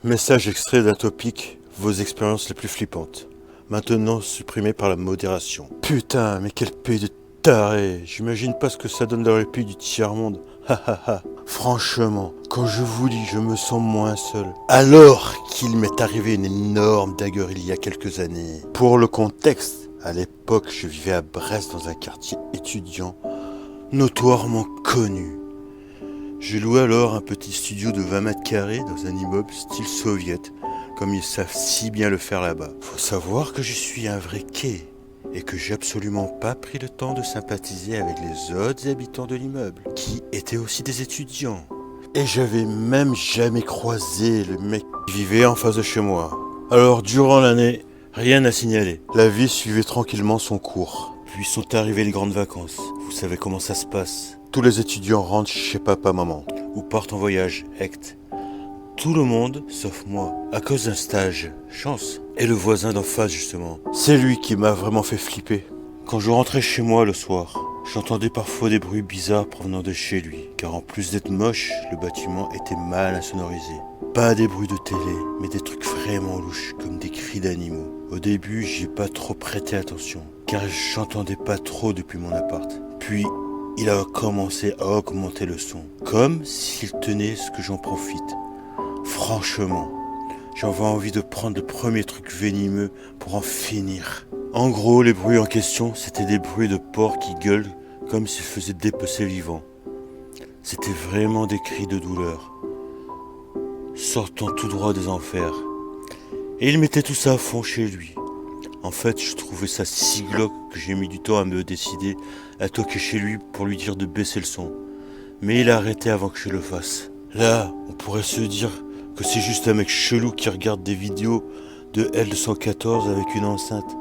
Message extrait d'un topic, vos expériences les plus flippantes. Maintenant supprimé par la modération. Putain, mais quel pays de taré. J'imagine pas ce que ça donne dans les pays du tiers-monde. Ha. Franchement, quand je vous dis, je me sens moins seul. Alors qu'il m'est arrivé une énorme dinguerie il y a quelques années. Pour le contexte, à l'époque, je vivais à Brest dans un quartier étudiant notoirement connu. Je louais alors un petit studio de 20 mètres carrés dans un immeuble style soviète, comme ils savent si bien le faire là-bas. Faut savoir que je suis un vrai quai et que j'ai absolument pas pris le temps de sympathiser avec les autres habitants de l'immeuble, qui étaient aussi des étudiants. Et j'avais même jamais croisé le mec qui vivait en face de chez moi. Alors durant l'année, rien à signaler. La vie suivait tranquillement son cours. Puis sont arrivées les grandes vacances. Vous savez comment ça se passe. Tous les étudiants rentrent chez papa, maman, ou partent en voyage, hect. Tout le monde, sauf moi, à cause d'un stage, chance. Et le voisin d'en face, justement. C'est lui qui m'a vraiment fait flipper. Quand je rentrais chez moi le soir, j'entendais parfois des bruits bizarres provenant de chez lui. Car en plus d'être moche, le bâtiment était mal insonorisé. Pas des bruits de télé, mais des trucs vraiment louches, comme des cris d'animaux. Au début, j'ai pas trop prêté attention, car j'entendais pas trop depuis mon appart. Puis, il a commencé à augmenter le son, comme s'il tenait ce que j'en profite. Franchement, j'avais envie de prendre le premier truc venimeux pour en finir. En gros, les bruits en question, c'était des bruits de porcs qui gueulent comme s'ils faisaient dépecer vivant. C'était vraiment des cris de douleur, sortant tout droit des enfers. Et il mettait tout ça à fond chez lui. En fait, je trouvais ça si glauque que j'ai mis du temps à me décider à toquer chez lui pour lui dire de baisser le son. Mais il a arrêté avant que je le fasse. Là, on pourrait se dire que c'est juste un mec chelou qui regarde des vidéos de L214 avec une enceinte.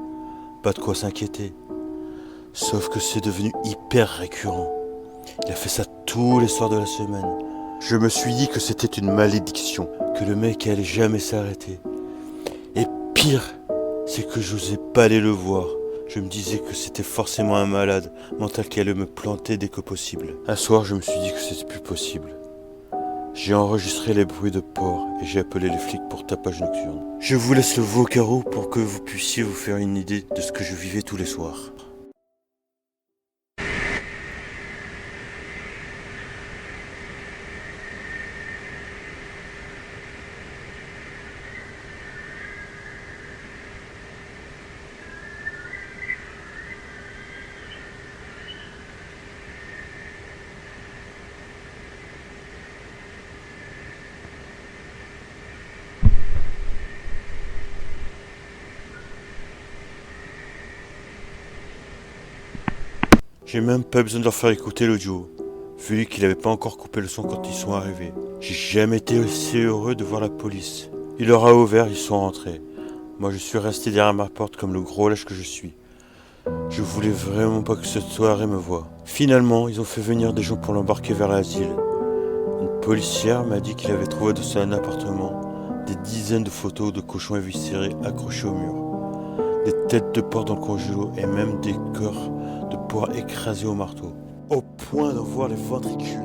Pas de quoi s'inquiéter. Sauf que c'est devenu hyper récurrent. Il a fait ça tous les soirs de la semaine. Je me suis dit que c'était une malédiction, que le mec allait jamais s'arrêter. Et pire, c'est que j'osais pas aller le voir. Je me disais que c'était forcément un malade mental qui allait me planter dès que possible. Un soir, je me suis dit que c'était plus possible. J'ai enregistré les bruits de porcs et j'ai appelé les flics pour tapage nocturne. Je vous laisse le vocaro pour que vous puissiez vous faire une idée de ce que je vivais tous les soirs. J'ai même pas besoin de leur faire écouter l'audio, vu qu'il avait pas encore coupé le son quand ils sont arrivés. J'ai jamais été aussi heureux de voir la police. Il leur a ouvert, ils sont rentrés. Moi je suis resté derrière ma porte comme le gros lâche que je suis. Je voulais vraiment pas que cette soirée me voie. Finalement, ils ont fait venir des gens pour l'embarquer vers l'asile. Une policière m'a dit qu'il avait trouvé dans son appartement des dizaines de photos de cochons éviscérés accrochés au mur. Des têtes de porc dans le congélo et même des corps de porc écrasés au marteau. Au point d'en voir les ventricules.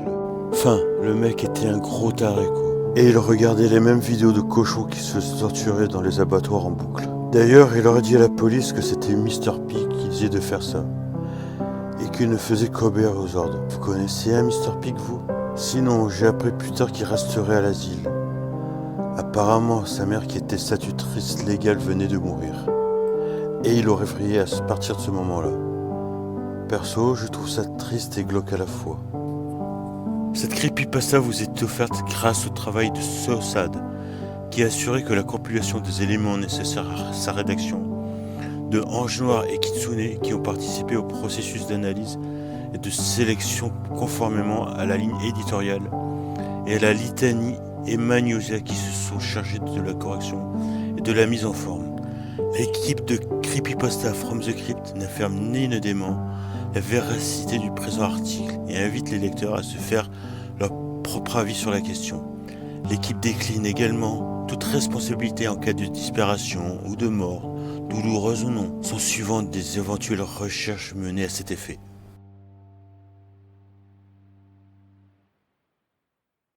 Enfin, le mec était un gros taré quoi. Et il regardait les mêmes vidéos de cochons qui se torturaient dans les abattoirs en boucle. D'ailleurs, il aurait dit à la police que c'était Mr. P qui disait de faire ça. Et qu'il ne faisait qu'obéir aux ordres. Vous connaissez un Mr. P, vous? Sinon, j'ai appris plus tard qu'il resterait à l'asile. Apparemment, sa mère qui était statutrice légale venait de mourir. Et il aurait vrillé à partir de ce moment-là. Perso, je trouve ça triste et glauque à la fois. Cette creepypasta vous est offerte grâce au travail de Sossad, qui a assuré que la compilation des éléments nécessaires à sa rédaction, de Ange Noir et Kitsune qui ont participé au processus d'analyse et de sélection conformément à la ligne éditoriale, et à la litanie et Magnosia qui se sont chargés de la correction et de la mise en forme. L'équipe de Creepypasta From the Crypt n'affirme ni ne dément la véracité du présent article et invite les lecteurs à se faire leur propre avis sur la question. L'équipe décline également toute responsabilité en cas de disparition ou de mort, douloureuse ou non, s'en suivant des éventuelles recherches menées à cet effet.